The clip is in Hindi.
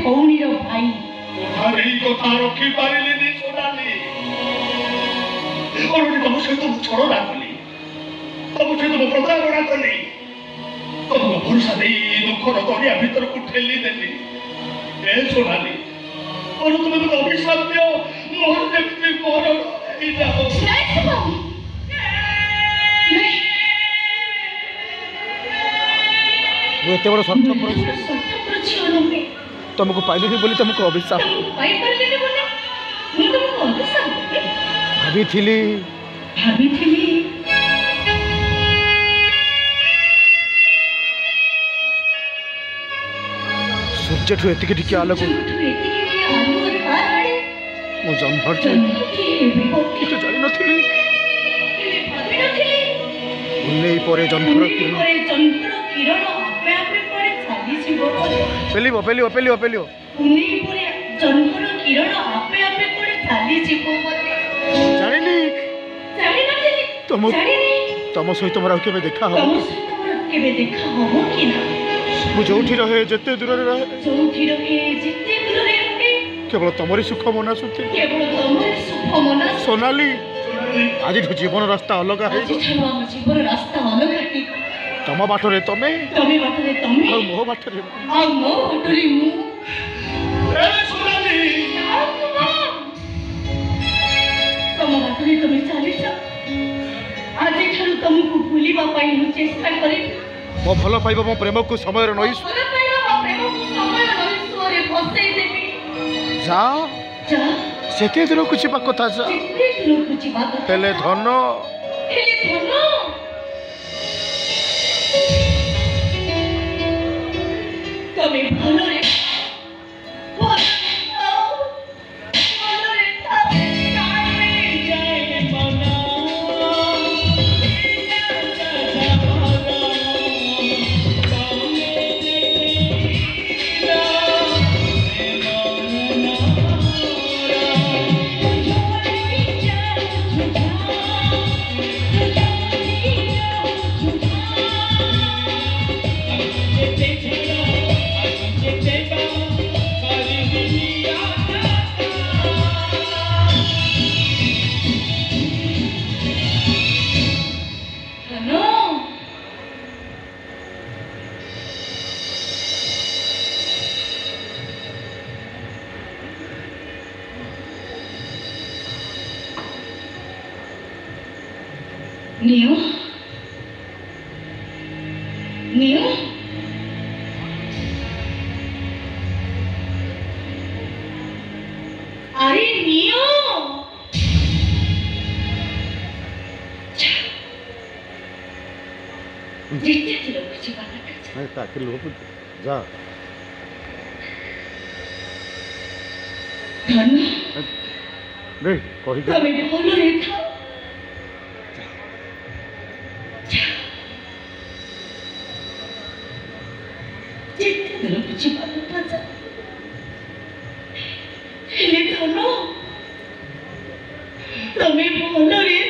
भौणी भाई कथा रखी पारे सोनाली तुम सहित छड़ा कली तुम सहित प्रताड़ना कली तुमको भरोसा नहीं दुखर दरिया भीतर को ठेली देली सोनाली और तुम तो अभिशाप दियो मोर जमी मरण जाओ एत बड़ स्वार्थपर तुमको पाइल बोली तुमको अभिशाप भाभी सूर्य ठू एतिक टिके आलोक मो जन्म कितु जानी नथिली उन्नई परे जन्मर किरण पेलिबो पेलिबो पेलिबो पेलिबो उन्नई परे जन्मर किरण आपे आपे पड़े चाली जीवो मते जानिनी तुम तुम सहित मोर केबे देखा हो कि ना मु जोठी रहे जते दूर रहे केवल तुमरी सुख मना सुते सोनाली आज जीवन रास्ता अलग है तुम बाटरे तमे मो बाटरे तुम चली आज तुमको भूलवा चेष्टा करी मो भल पाइबा मो प्रेम को समय नई जा सेते दूर कुछ कथा जा हेले धन तमे भलो रे नियो नियो अरे नियो जिते लोग कुछ बात कर नहीं ताकि लोग जा धन नहीं कहि दे तमे बोलो रे था कुछ बात हेले धन तमे बोलो रे